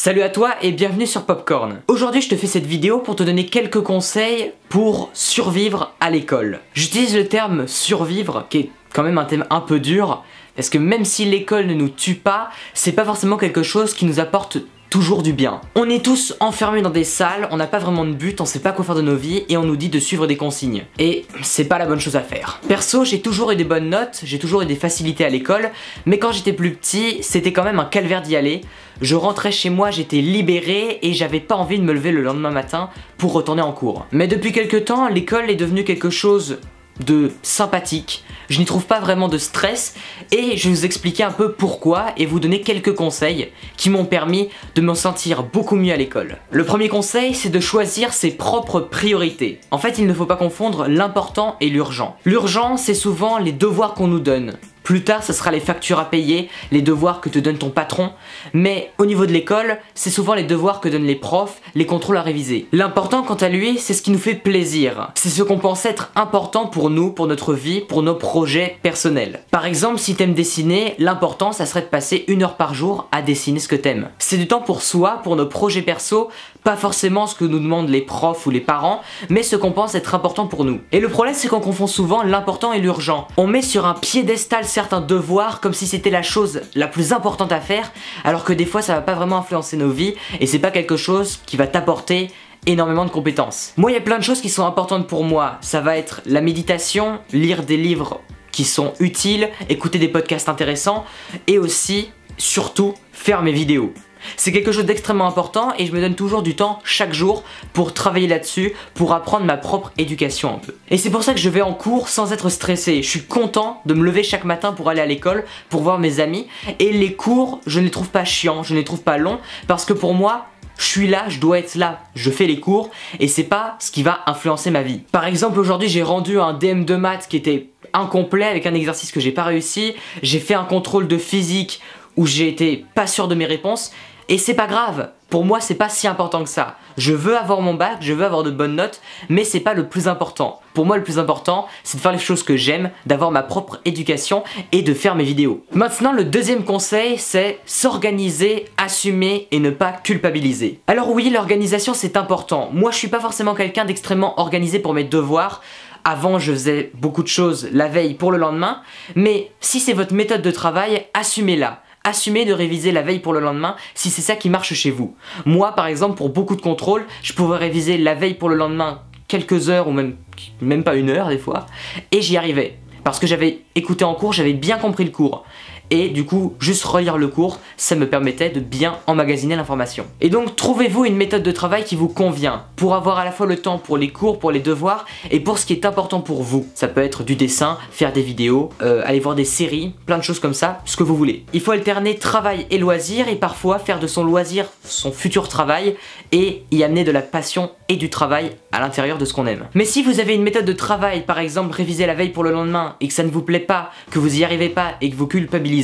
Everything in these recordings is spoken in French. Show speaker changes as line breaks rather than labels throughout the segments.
Salut à toi et bienvenue sur Popcorn. Aujourd'hui je te fais cette vidéo pour te donner quelques conseils pour survivre à l'école. J'utilise le terme survivre qui est quand même un thème un peu dur parce que même si l'école ne nous tue pas, c'est pas forcément quelque chose qui nous apporte toujours du bien. On est tous enfermés dans des salles, on n'a pas vraiment de but, on sait pas quoi faire de nos vies et on nous dit de suivre des consignes. Et c'est pas la bonne chose à faire. Perso, j'ai toujours eu des bonnes notes, j'ai toujours eu des facilités à l'école, mais quand j'étais plus petit, c'était quand même un calvaire d'y aller. Je rentrais chez moi, j'étais libéré et j'avais pas envie de me lever le lendemain matin pour retourner en cours. Mais depuis quelques temps, l'école est devenue quelque chose de sympathique, je n'y trouve pas vraiment de stress et je vais vous expliquer un peu pourquoi et vous donner quelques conseils qui m'ont permis de me sentir beaucoup mieux à l'école. Le premier conseil, c'est de choisir ses propres priorités. En fait, il ne faut pas confondre l'important et l'urgent. L'urgent, c'est souvent les devoirs qu'on nous donne. Plus tard, ce sera les factures à payer, les devoirs que te donne ton patron. Mais au niveau de l'école, c'est souvent les devoirs que donnent les profs, les contrôles à réviser. L'important, quant à lui, c'est ce qui nous fait plaisir. C'est ce qu'on pense être important pour nous, pour notre vie, pour nos projets personnels. Par exemple, si t'aimes dessiner, l'important, ça serait de passer 1 heure par jour à dessiner ce que t'aimes. C'est du temps pour soi, pour nos projets perso, pas forcément ce que nous demandent les profs ou les parents, mais ce qu'on pense être important pour nous. Et le problème, c'est qu'on confond souvent l'important et l'urgent. On met sur un piédestal certains devoirs comme si c'était la chose la plus importante à faire, alors que des fois ça va pas vraiment influencer nos vies et c'est pas quelque chose qui va t'apporter énormément de compétences. Moi, il y a plein de choses qui sont importantes pour moi. Ça va être la méditation, lire des livres qui sont utiles, écouter des podcasts intéressants et aussi, surtout, faire mes vidéos. C'est quelque chose d'extrêmement important et je me donne toujours du temps chaque jour pour travailler là-dessus, pour apprendre ma propre éducation un peu. Et c'est pour ça que je vais en cours sans être stressé. Je suis content de me lever chaque matin pour aller à l'école, pour voir mes amis. Et les cours, je ne les trouve pas chiants, je ne les trouve pas longs, parce que pour moi, je suis là, je dois être là, je fais les cours et c'est pas ce qui va influencer ma vie. Par exemple, aujourd'hui j'ai rendu un DM de maths qui était incomplet avec un exercice que j'ai pas réussi. J'ai fait un contrôle de physique où j'ai été pas sûr de mes réponses. Et c'est pas grave, pour moi c'est pas si important que ça. Je veux avoir mon bac, je veux avoir de bonnes notes, mais c'est pas le plus important. Pour moi le plus important, c'est de faire les choses que j'aime, d'avoir ma propre éducation et de faire mes vidéos. Maintenant le deuxième conseil, c'est s'organiser, assumer et ne pas culpabiliser. Alors oui, l'organisation c'est important. Moi je suis pas forcément quelqu'un d'extrêmement organisé pour mes devoirs. Avant, je faisais beaucoup de choses la veille pour le lendemain, mais si c'est votre méthode de travail, assumez-la. Assumez de réviser la veille pour le lendemain si c'est ça qui marche chez vous. Moi par exemple pour beaucoup de contrôles, je pouvais réviser la veille pour le lendemain quelques heures ou même pas 1 heure des fois et j'y arrivais. Parce que j'avais écouté en cours, j'avais bien compris le cours. Et du coup, juste relire le cours, ça me permettait de bien emmagasiner l'information. Et donc, trouvez-vous une méthode de travail qui vous convient pour avoir à la fois le temps pour les cours, pour les devoirs et pour ce qui est important pour vous. Ça peut être du dessin, faire des vidéos, aller voir des séries, plein de choses comme ça, ce que vous voulez. Il faut alterner travail et loisir et parfois faire de son loisir son futur travail et y amener de la passion et du travail à l'intérieur de ce qu'on aime. Mais si vous avez une méthode de travail, par exemple réviser la veille pour le lendemain et que ça ne vous plaît pas, que vous y arrivez pas et que vous culpabilisez,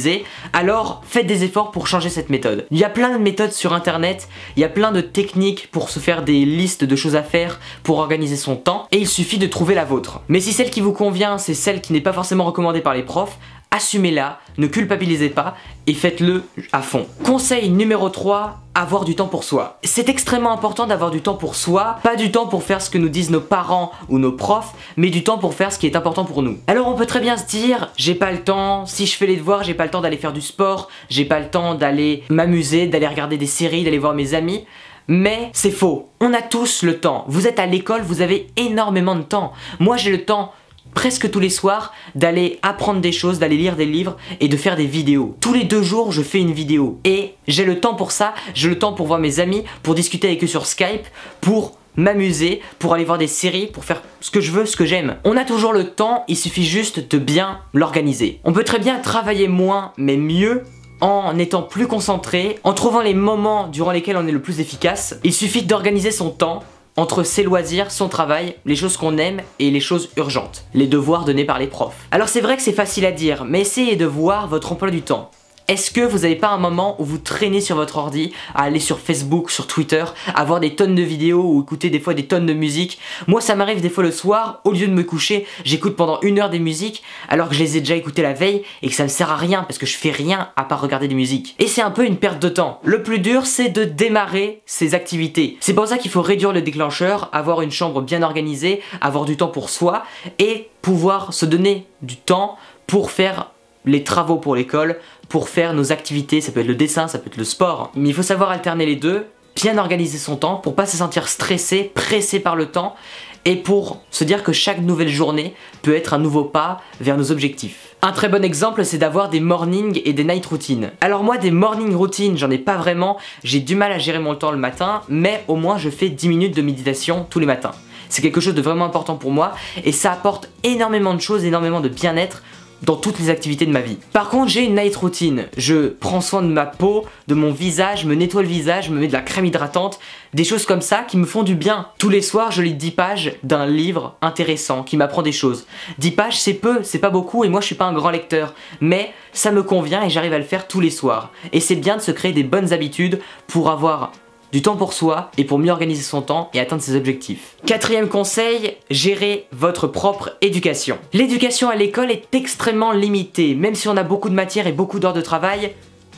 alors faites des efforts pour changer cette méthode. Il y a plein de méthodes sur internet, il y a plein de techniques pour se faire des listes de choses à faire, pour organiser son temps, et il suffit de trouver la vôtre. Mais si celle qui vous convient, c'est celle qui n'est pas forcément recommandée par les profs, assumez-la, ne culpabilisez pas et faites-le à fond. Conseil numéro 3, avoir du temps pour soi. C'est extrêmement important d'avoir du temps pour soi, pas du temps pour faire ce que nous disent nos parents ou nos profs, mais du temps pour faire ce qui est important pour nous. Alors on peut très bien se dire, j'ai pas le temps, si je fais les devoirs, j'ai pas le temps d'aller faire du sport, j'ai pas le temps d'aller m'amuser, d'aller regarder des séries, d'aller voir mes amis. Mais c'est faux, on a tous le temps. Vous êtes à l'école, vous avez énormément de temps. Moi j'ai le temps presque tous les soirs d'aller apprendre des choses, d'aller lire des livres et de faire des vidéos. Tous les 2 jours je fais une vidéo et j'ai le temps pour ça, j'ai le temps pour voir mes amis, pour discuter avec eux sur Skype, pour m'amuser, pour aller voir des séries, pour faire ce que je veux, ce que j'aime. On a toujours le temps, il suffit juste de bien l'organiser. On peut très bien travailler moins mais mieux en étant plus concentré, en trouvant les moments durant lesquels on est le plus efficace. Il suffit d'organiser son temps entre ses loisirs, son travail, les choses qu'on aime et les choses urgentes, les devoirs donnés par les profs. Alors c'est vrai que c'est facile à dire, mais essayez de voir votre emploi du temps. Est-ce que vous n'avez pas un moment où vous traînez sur votre ordi, à aller sur Facebook, sur Twitter, à voir des tonnes de vidéos ou écouter des fois des tonnes de musique? Moi ça m'arrive des fois le soir, au lieu de me coucher, j'écoute pendant 1 heure des musiques alors que je les ai déjà écoutées la veille et que ça ne sert à rien parce que je fais rien à part regarder des musiques. Et c'est un peu une perte de temps. Le plus dur c'est de démarrer ces activités. C'est pour ça qu'il faut réduire le déclencheur, avoir une chambre bien organisée, avoir du temps pour soi et pouvoir se donner du temps pour faire les travaux pour l'école, pour faire nos activités, ça peut être le dessin, ça peut être le sport. Mais il faut savoir alterner les deux, bien organiser son temps pour pas se sentir stressé, pressé par le temps et pour se dire que chaque nouvelle journée peut être un nouveau pas vers nos objectifs. Un très bon exemple c'est d'avoir des morning et des night routines. Alors moi des morning routines j'en ai pas vraiment, j'ai du mal à gérer mon temps le matin mais au moins je fais 10 minutes de méditation tous les matins. C'est quelque chose de vraiment important pour moi et ça apporte énormément de choses, énormément de bien-être dans toutes les activités de ma vie. Par contre j'ai une night routine, je prends soin de ma peau, de mon visage, me nettoie le visage, me mets de la crème hydratante, des choses comme ça qui me font du bien. Tous les soirs je lis 10 pages d'un livre intéressant qui m'apprend des choses. 10 pages c'est peu, c'est pas beaucoup et moi je suis pas un grand lecteur, mais ça me convient et j'arrive à le faire tous les soirs. Et c'est bien de se créer des bonnes habitudes pour avoir du temps pour soi et pour mieux organiser son temps et atteindre ses objectifs. 4e conseil, gérez votre propre éducation. L'éducation à l'école est extrêmement limitée, même si on a beaucoup de matières et beaucoup d'heures de travail,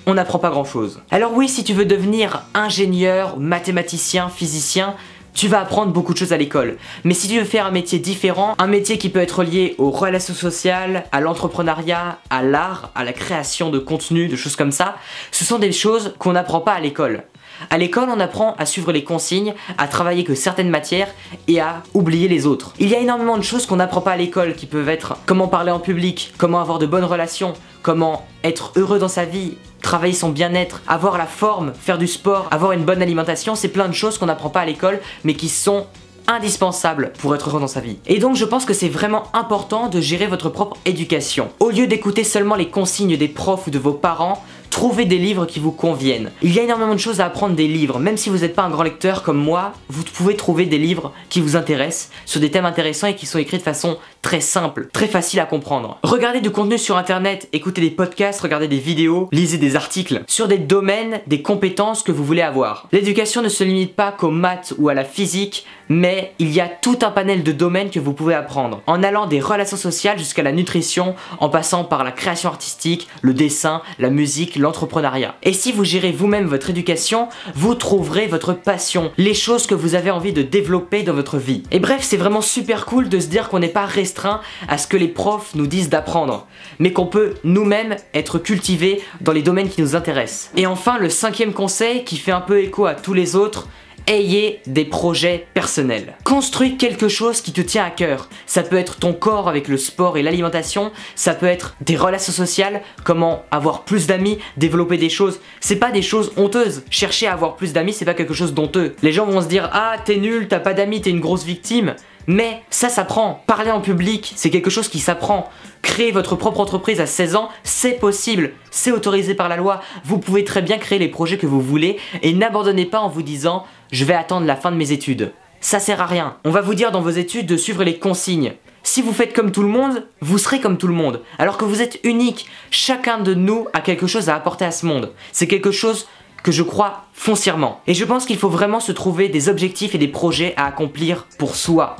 on n'apprend pas grand chose. Alors oui, si tu veux devenir ingénieur, mathématicien, physicien, tu vas apprendre beaucoup de choses à l'école. Mais si tu veux faire un métier différent, un métier qui peut être lié aux relations sociales, à l'entrepreneuriat, à l'art, à la création de contenu, de choses comme ça, ce sont des choses qu'on n'apprend pas à l'école. À l'école, on apprend à suivre les consignes, à travailler que certaines matières et à oublier les autres. Il y a énormément de choses qu'on n'apprend pas à l'école qui peuvent être comment parler en public, comment avoir de bonnes relations, comment être heureux dans sa vie, travailler son bien-être, avoir la forme, faire du sport, avoir une bonne alimentation, c'est plein de choses qu'on n'apprend pas à l'école mais qui sont indispensables pour être heureux dans sa vie. Et donc je pense que c'est vraiment important de gérer votre propre éducation. Au lieu d'écouter seulement les consignes des profs ou de vos parents, trouvez des livres qui vous conviennent. Il y a énormément de choses à apprendre des livres, même si vous n'êtes pas un grand lecteur comme moi, vous pouvez trouver des livres qui vous intéressent, sur des thèmes intéressants et qui sont écrits de façon très simple, très facile à comprendre. Regardez du contenu sur internet, écoutez des podcasts, regardez des vidéos, lisez des articles sur des domaines, des compétences que vous voulez avoir. L'éducation ne se limite pas qu'aux maths ou à la physique, mais il y a tout un panel de domaines que vous pouvez apprendre, en allant des relations sociales jusqu'à la nutrition, en passant par la création artistique, le dessin, la musique, l'entrepreneuriat. Et si vous gérez vous-même votre éducation, vous trouverez votre passion, les choses que vous avez envie de développer dans votre vie. Et bref, c'est vraiment super cool de se dire qu'on n'est pas restreint à ce que les profs nous disent d'apprendre, mais qu'on peut nous-mêmes être cultivés dans les domaines qui nous intéressent. Et enfin, le 5e conseil qui fait un peu écho à tous les autres, ayez des projets personnels. Construis quelque chose qui te tient à cœur. Ça peut être ton corps avec le sport et l'alimentation, ça peut être des relations sociales, comment avoir plus d'amis, développer des choses. C'est pas des choses honteuses. Chercher à avoir plus d'amis, c'est pas quelque chose d'honteux. Les gens vont se dire ah t'es nul, t'as pas d'amis, t'es une grosse victime. Mais ça s'apprend. Parler en public, c'est quelque chose qui s'apprend. Créer votre propre entreprise à 16 ans, c'est possible. C'est autorisé par la loi. Vous pouvez très bien créer les projets que vous voulez et n'abandonnez pas en vous disant « je vais attendre la fin de mes études ». Ça sert à rien. On va vous dire dans vos études de suivre les consignes. Si vous faites comme tout le monde, vous serez comme tout le monde. Alors que vous êtes unique. Chacun de nous a quelque chose à apporter à ce monde. C'est quelque chose que je crois foncièrement. Et je pense qu'il faut vraiment se trouver des objectifs et des projets à accomplir pour soi.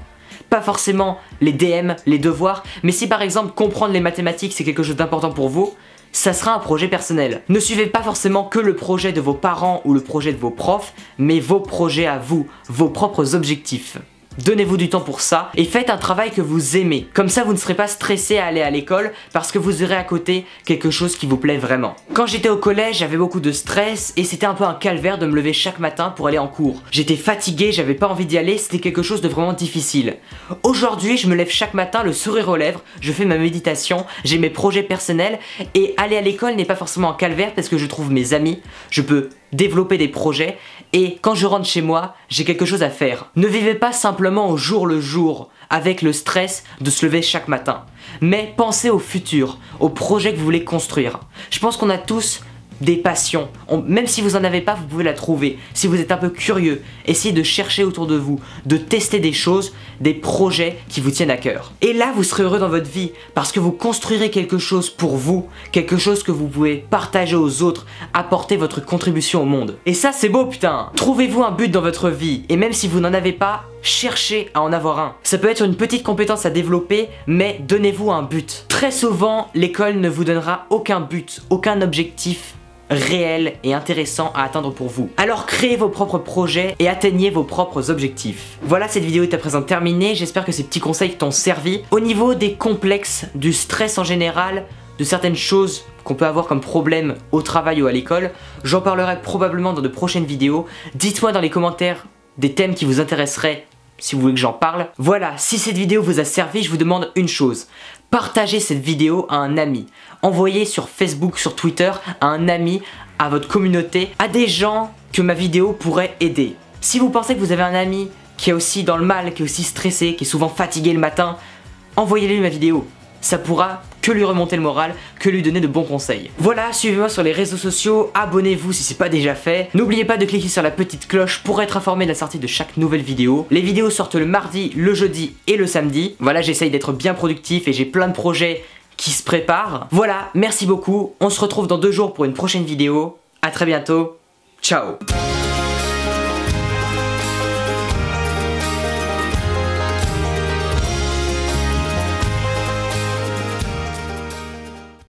Pas forcément les DM, les devoirs, mais si par exemple comprendre les mathématiques c'est quelque chose d'important pour vous, ça sera un projet personnel. Ne suivez pas forcément que le projet de vos parents ou le projet de vos profs, mais vos projets à vous, vos propres objectifs. Donnez-vous du temps pour ça et faites un travail que vous aimez. Comme ça vous ne serez pas stressé à aller à l'école parce que vous aurez à côté quelque chose qui vous plaît vraiment. Quand j'étais au collège, j'avais beaucoup de stress et c'était un peu un calvaire de me lever chaque matin pour aller en cours. J'étais fatigué, j'avais pas envie d'y aller, c'était quelque chose de vraiment difficile. Aujourd'hui, je me lève chaque matin le sourire aux lèvres, je fais ma méditation, j'ai mes projets personnels et aller à l'école n'est pas forcément un calvaire parce que je trouve mes amis, je peux développer des projets et quand je rentre chez moi, j'ai quelque chose à faire. Ne vivez pas simplement au jour le jour avec le stress de se lever chaque matin, mais pensez au futur, aux projets que vous voulez construire. Je pense qu'on a tous des passions. Même si vous en avez pas, vous pouvez la trouver. Si vous êtes un peu curieux, essayez de chercher autour de vous, de tester des choses, des projets qui vous tiennent à cœur. Et là, vous serez heureux dans votre vie parce que vous construirez quelque chose pour vous, quelque chose que vous pouvez partager aux autres, apporter votre contribution au monde. Et ça, c'est beau, putain. Trouvez-vous un but dans votre vie et même si vous n'en avez pas, cherchez à en avoir un. Ça peut être une petite compétence à développer, mais donnez-vous un but. Très souvent, l'école ne vous donnera aucun but, aucun objectif réel et intéressant à atteindre pour vous. Alors créez vos propres projets et atteignez vos propres objectifs. Voilà, cette vidéo est à présent terminée, j'espère que ces petits conseils t'ont servi. Au niveau des complexes, du stress en général, de certaines choses qu'on peut avoir comme problème au travail ou à l'école, j'en parlerai probablement dans de prochaines vidéos. Dites-moi dans les commentaires des thèmes qui vous intéresseraient si vous voulez que j'en parle. Voilà, si cette vidéo vous a servi, je vous demande une chose. Partagez cette vidéo à un ami. Envoyez sur Facebook, sur Twitter, à un ami, à votre communauté, à des gens que ma vidéo pourrait aider. Si vous pensez que vous avez un ami qui est aussi dans le mal, qui est aussi stressé, qui est souvent fatigué le matin, envoyez-lui ma vidéo. Ça pourra que lui remonter le moral, que lui donner de bons conseils. Voilà, suivez-moi sur les réseaux sociaux, abonnez-vous si c'est pas déjà fait. N'oubliez pas de cliquer sur la petite cloche pour être informé de la sortie de chaque nouvelle vidéo. Les vidéos sortent le mardi, le jeudi et le samedi. Voilà, j'essaye d'être bien productif et j'ai plein de projets qui se préparent. Voilà, merci beaucoup. On se retrouve dans 2 jours pour une prochaine vidéo. À très bientôt. Ciao.